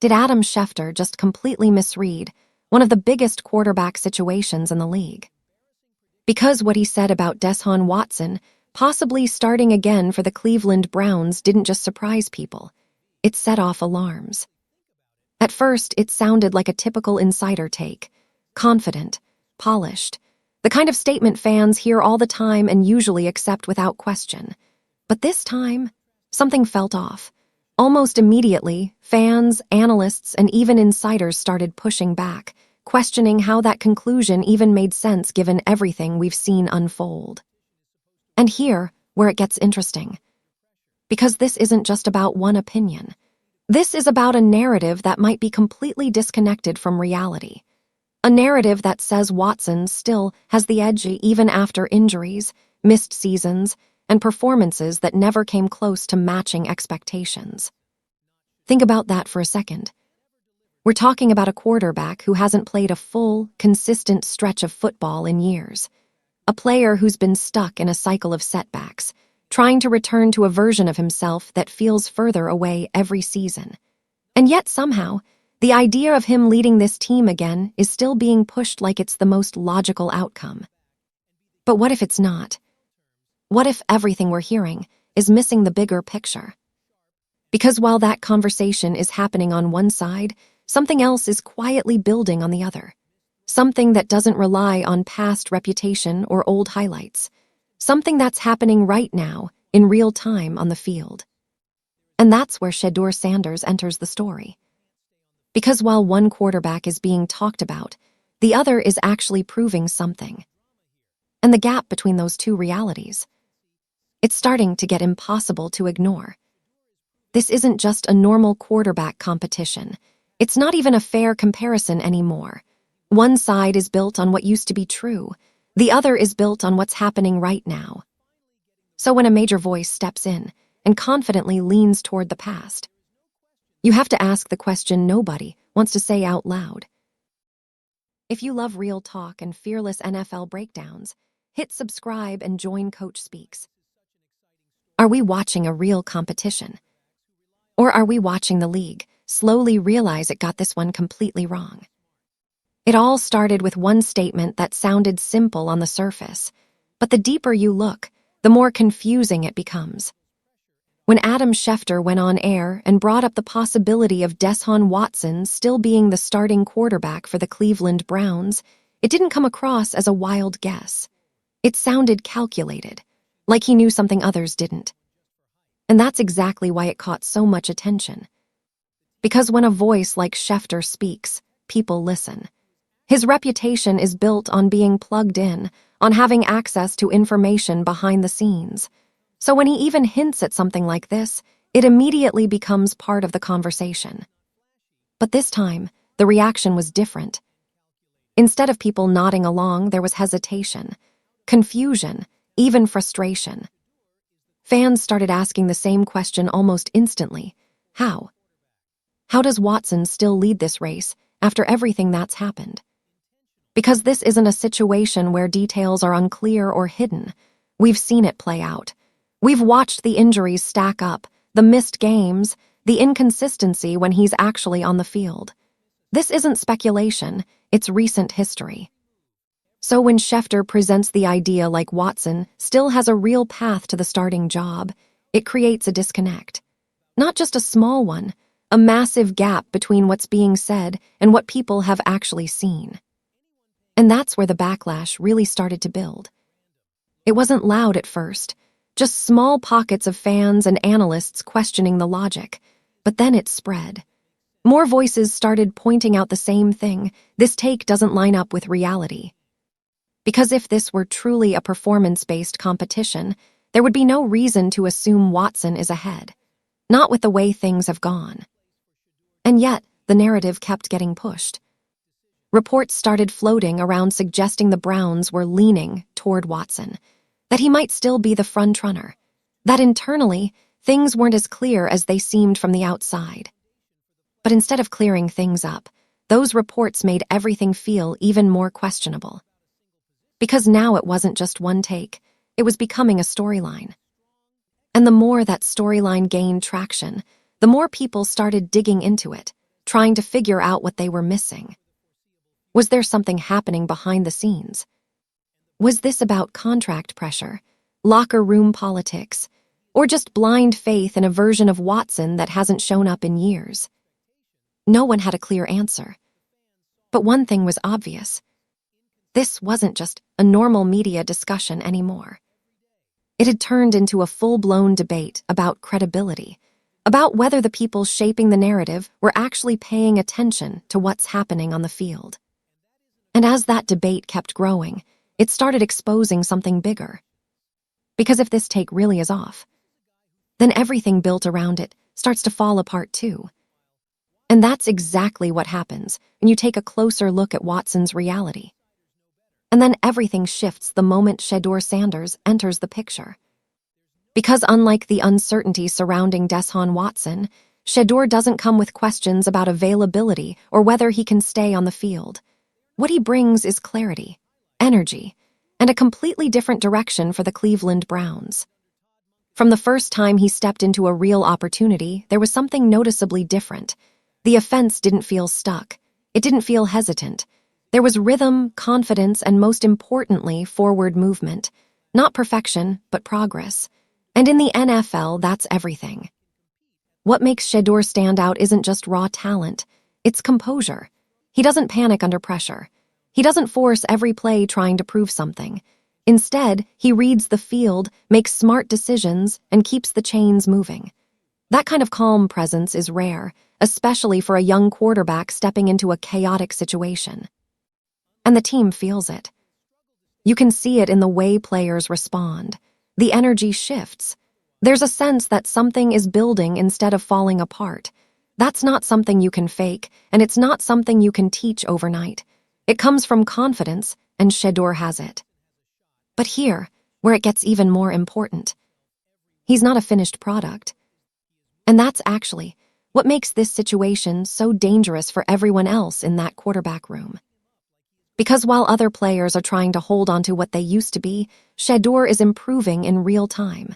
Did Adam Schefter just completely misread one of the biggest quarterback situations in the league? Because what he said about Deshaun Watson possibly starting again for the Cleveland Browns didn't just surprise people, it set off alarms. At first, it sounded like a typical insider take, confident, polished, the kind of statement fans hear all the time and usually accept without question. But this time, something felt off. Almost immediately, fans, analysts, and even insiders started pushing back, questioning how that conclusion even made sense given everything we've seen unfold. And here, where it gets interesting. Because this isn't just about one opinion. This is about a narrative that might be completely disconnected from reality. A narrative that says Watson still has the edge even after injuries, missed seasons, and performances that never came close to matching expectations. Think about that for a second. We're talking about a quarterback who hasn't played a full, consistent stretch of football in years. A player who's been stuck in a cycle of setbacks, trying to return to a version of himself that feels further away every season. And yet somehow, the idea of him leading this team again is still being pushed like it's the most logical outcome. But what if it's not? What if everything we're hearing is missing the bigger picture? Because while that conversation is happening on one side, something else is quietly building on the other. Something that doesn't rely on past reputation or old highlights. Something that's happening right now, in real time on the field. And that's where ShedeurSanders enters the story. Because while one quarterback is being talked about, the other is actually proving something. And the gap between those two realities, it's starting to get impossible to ignore. This isn't just a normal quarterback competition. It's not even a fair comparison anymore. One side is built on what used to be true. The other is built on what's happening right now. So when a major voice steps in and confidently leans toward the past, you have to ask the question nobody wants to say out loud. If you love real talk and fearless NFL breakdowns, hit subscribe and join Coach Speaks. Are we watching a real competition? Or are we watching the league slowly realize it got this one completely wrong? It all started with one statement that sounded simple on the surface, but the deeper you look, the more confusing it becomes. When Adam Schefter went on air and brought up the possibility of Deshaun Watson still being the starting quarterback for the Cleveland Browns, it didn't come across as a wild guess. It sounded calculated, like he knew something others didn't. And that's exactly why it caught so much attention. Because when a voice like Schefter speaks, people listen. His reputation is built on being plugged in, on having access to information behind the scenes. So when he even hints at something like this, it immediately becomes part of the conversation. But this time, the reaction was different. Instead of people nodding along, there was hesitation, confusion, even frustration. Fans started asking the same question almost instantly. How? How does Watson still lead this race after everything that's happened? Because this isn't a situation where details are unclear or hidden. We've seen it play out. We've watched the injuries stack up, the missed games, the inconsistency when he's actually on the field. This isn't speculation, it's recent history. So when Schefter presents the idea like Watson still has a real path to the starting job, it creates a disconnect. Not just a small one, a massive gap between what's being said and what people have actually seen. And that's where the backlash really started to build. It wasn't loud at first, just small pockets of fans and analysts questioning the logic, but then it spread. More voices started pointing out the same thing: this take doesn't line up with reality. Because if this were truly a performance-based competition, there would be no reason to assume Watson is ahead, not with the way things have gone. And yet, the narrative kept getting pushed. Reports started floating around suggesting the Browns were leaning toward Watson, that he might still be the frontrunner, that internally, things weren't as clear as they seemed from the outside. But instead of clearing things up, those reports made everything feel even more questionable. Because now it wasn't just one take, it was becoming a storyline. And the more that storyline gained traction, the more people started digging into it, trying to figure out what they were missing. Was there something happening behind the scenes? Was this about contract pressure, locker room politics, or just blind faith in a version of Watson that hasn't shown up in years? No one had a clear answer. But one thing was obvious. This wasn't just a normal media discussion anymore. It had turned into a full-blown debate about credibility, about whether the people shaping the narrative were actually paying attention to what's happening on the field. And as that debate kept growing, it started exposing something bigger. Because if this take really is off, then everything built around it starts to fall apart too. And that's exactly what happens when you take a closer look at Watson's reality. And then everything shifts the moment ShedeurSanders enters the picture. Because unlike the uncertainty surrounding Deshaun Watson, Shedeur doesn't come with questions about availability or whether he can stay on the field. What he brings is clarity, energy, and a completely different direction for the Cleveland Browns. From the first time he stepped into a real opportunity, there was something noticeably different. The offense didn't feel stuck. It didn't feel hesitant. There was rhythm, confidence, and most importantly, forward movement. Not perfection, but progress. And in the NFL, that's everything. What makes Shedeur stand out isn't just raw talent. It's composure. He doesn't panic under pressure. He doesn't force every play trying to prove something. Instead, he reads the field, makes smart decisions, and keeps the chains moving. That kind of calm presence is rare, especially for a young quarterback stepping into a chaotic situation. And the team feels it. You can see it in the way players respond. The energy shifts. There's a sense that something is building instead of falling apart. That's not something you can fake, and it's not something you can teach overnight. It comes from confidence, and Shedeur has it. But here, where it gets even more important, he's not a finished product. And that's actually what makes this situation so dangerous for everyone else in that quarterback room. Because while other players are trying to hold on to what they used to be, Shedeur is improving in real time.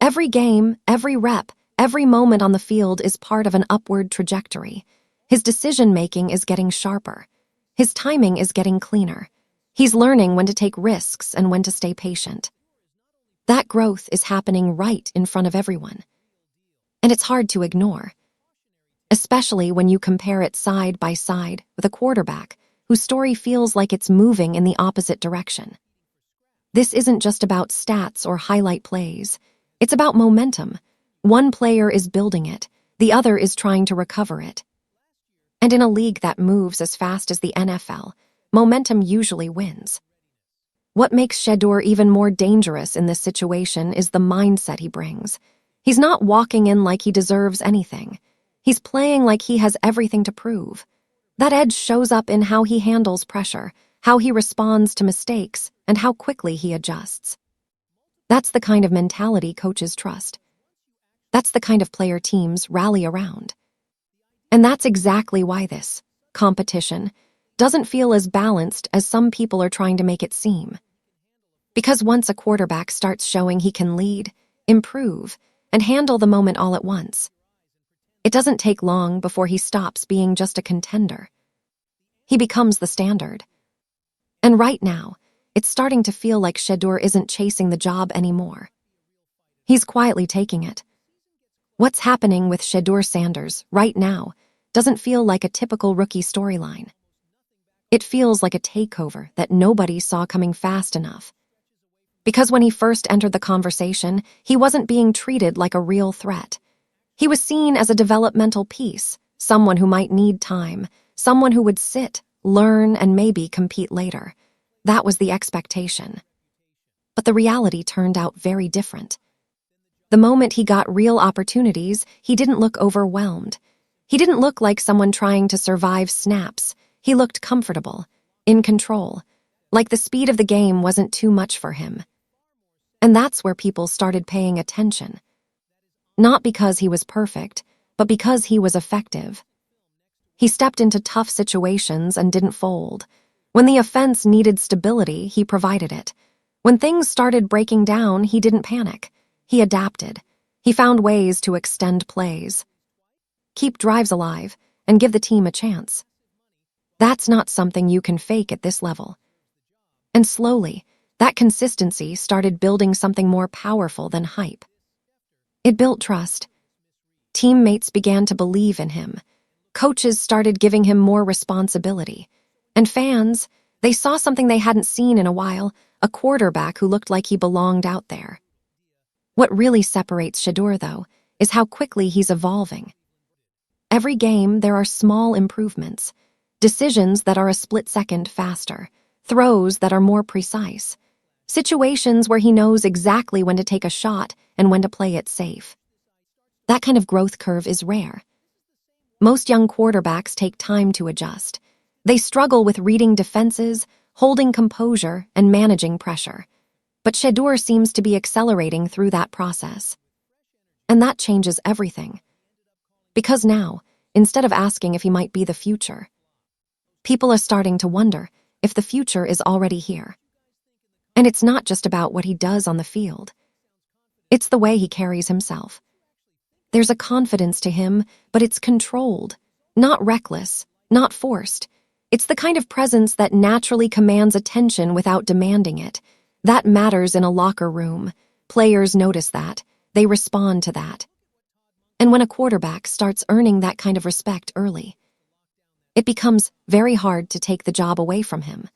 Every game, every rep, every moment on the field is part of an upward trajectory. His decision-making is getting sharper. His timing is getting cleaner. He's learning when to take risks and when to stay patient. That growth is happening right in front of everyone. And it's hard to ignore, especially when you compare it side by side with a quarterback whose story feels like it's moving in the opposite direction. This isn't just about stats or highlight plays. It's about momentum. One player is building it, the other is trying to recover it. And in a league that moves as fast as the NFL, momentum usually wins. What makes Shedeur even more dangerous in this situation is the mindset he brings. He's not walking in like he deserves anything. He's playing like he has everything to prove. That edge shows up in how he handles pressure, how he responds to mistakes, and how quickly he adjusts. That's the kind of mentality coaches trust. That's the kind of player teams rally around. And that's exactly why this competition doesn't feel as balanced as some people are trying to make it seem. Because once a quarterback starts showing he can lead, improve, and handle the moment all at once, it doesn't take long before he stops being just a contender. He becomes the standard. And right now, it's starting to feel like Shedeur isn't chasing the job anymore. He's quietly taking it. What's happening with ShedeurSanders right now doesn't feel like a typical rookie storyline. It feels like a takeover that nobody saw coming fast enough. Because when he first entered the conversation, he wasn't being treated like a real threat. He was seen as a developmental piece, someone who might need time, someone who would sit, learn, and maybe compete later. That was the expectation. But the reality turned out very different. The moment he got real opportunities, he didn't look overwhelmed. He didn't look like someone trying to survive snaps. He looked comfortable, in control, like the speed of the game wasn't too much for him. And that's where people started paying attention. Not because he was perfect, but because he was effective. He stepped into tough situations and didn't fold. When the offense needed stability, he provided it. When things started breaking down, he didn't panic. He adapted. He found ways to extend plays, keep drives alive, and give the team a chance. That's not something you can fake at this level. And slowly, that consistency started building something more powerful than hype. It built trust. Teammates began to believe in him. Coaches started giving him more responsibility. And fans, they saw something they hadn't seen in a while, a quarterback who looked like he belonged out there. What really separates Shedeur, though, is how quickly he's evolving. Every game, there are small improvements, decisions that are a split second faster, throws that are more precise, situations where he knows exactly when to take a shot and when to play it safe. That kind of growth curve is rare. Most young quarterbacks take time to adjust. They struggle with reading defenses, holding composure, and managing pressure. But Shedeur seems to be accelerating through that process. And that changes everything. Because now, instead of asking if he might be the future, people are starting to wonder if the future is already here. And it's not just about what he does on the field. It's the way he carries himself. There's a confidence to him, but it's controlled, not reckless, not forced. It's the kind of presence that naturally commands attention without demanding it. That matters in a locker room. Players notice that. They respond to that. And when a quarterback starts earning that kind of respect early, it becomes very hard to take the job away from him,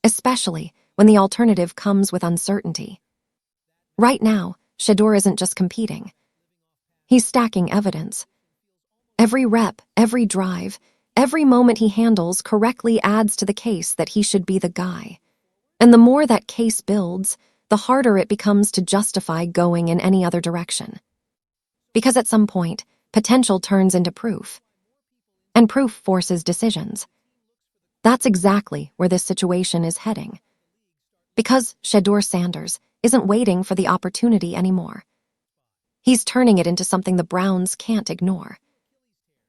especially when the alternative comes with uncertainty. Right now, Shedeur isn't just competing. He's stacking evidence. Every rep, every drive, every moment he handles correctly adds to the case that he should be the guy. And the more that case builds, the harder it becomes to justify going in any other direction. Because at some point, potential turns into proof. And proof forces decisions. That's exactly where this situation is heading. Because ShedeurSanders isn't waiting for the opportunity anymore. He's turning it into something the Browns can't ignore.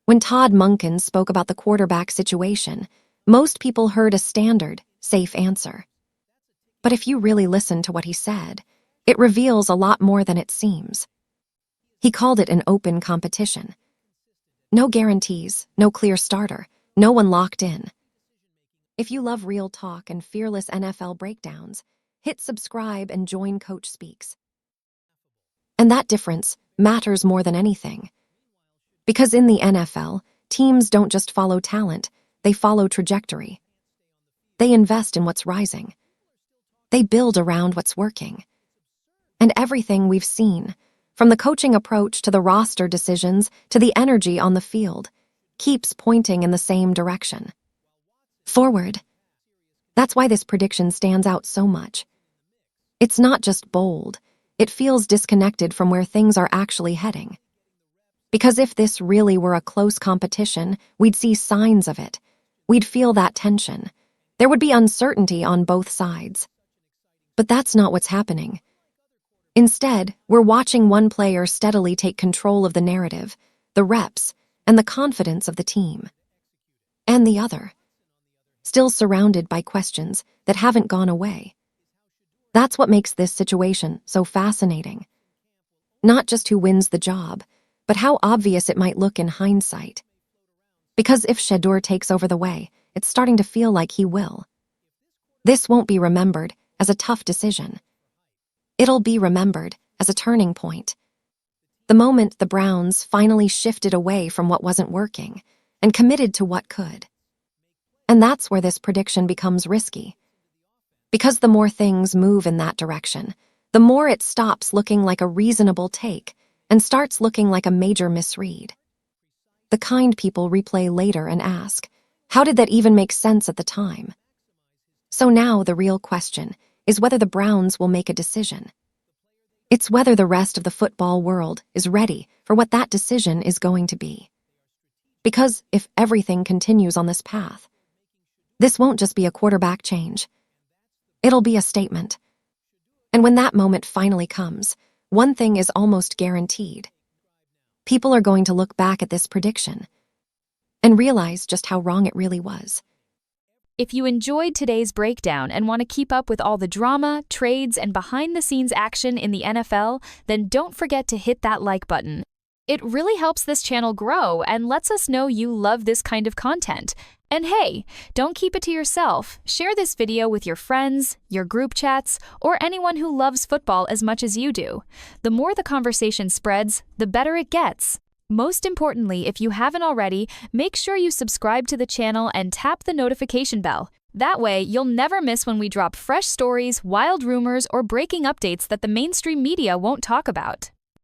When Todd Monken spoke about the quarterback situation, most people heard a standard, safe answer. But if you really listen to what he said, it reveals a lot more than it seems. He called it an open competition. No guarantees, no clear starter, no one locked in. If you love real talk and fearless NFL breakdowns, hit subscribe and join Coach Speaks. And that difference matters more than anything. Because in the NFL, teams don't just follow talent, they follow trajectory. They invest in what's rising. They build around what's working. And everything we've seen, from the coaching approach to the roster decisions to the energy on the field, keeps pointing in the same direction. Forward. That's why this prediction stands out so much. It's not just bold, it feels disconnected from where things are actually heading. Because if this really were a close competition, we'd see signs of it. We'd feel that tension. There would be uncertainty on both sides. But that's not what's happening. Instead, we're watching one player steadily take control of the narrative, the reps, and the confidence of the team. And the other, still surrounded by questions that haven't gone away. That's what makes this situation so fascinating. Not just who wins the job, but how obvious it might look in hindsight. Because if Shedeur takes over the way, it's starting to feel like he will. This won't be remembered as a tough decision. It'll be remembered as a turning point. The moment the Browns finally shifted away from what wasn't working and committed to what could. And that's where this prediction becomes risky. Because the more things move in that direction, the more it stops looking like a reasonable take and starts looking like a major misread. The kind people replay later and ask, how did that even make sense at the time? So now the real question is whether the Browns will make a decision. It's whether the rest of the football world is ready for what that decision is going to be. Because if everything continues on this path, this won't just be a quarterback change. It'll be a statement. And when that moment finally comes, one thing is almost guaranteed. People are going to look back at this prediction and realize just how wrong it really was. If you enjoyed today's breakdown and want to keep up with all the drama, trades, and behind-the-scenes action in the NFL, then don't forget to hit that like button. It really helps this channel grow and lets us know you love this kind of content. And hey, don't keep it to yourself. Share this video with your friends, your group chats, or anyone who loves football as much as you do. The more the conversation spreads, the better it gets. Most importantly, if you haven't already, make sure you subscribe to the channel and tap the notification bell. That way, you'll never miss when we drop fresh stories, wild rumors, or breaking updates that the mainstream media won't talk about.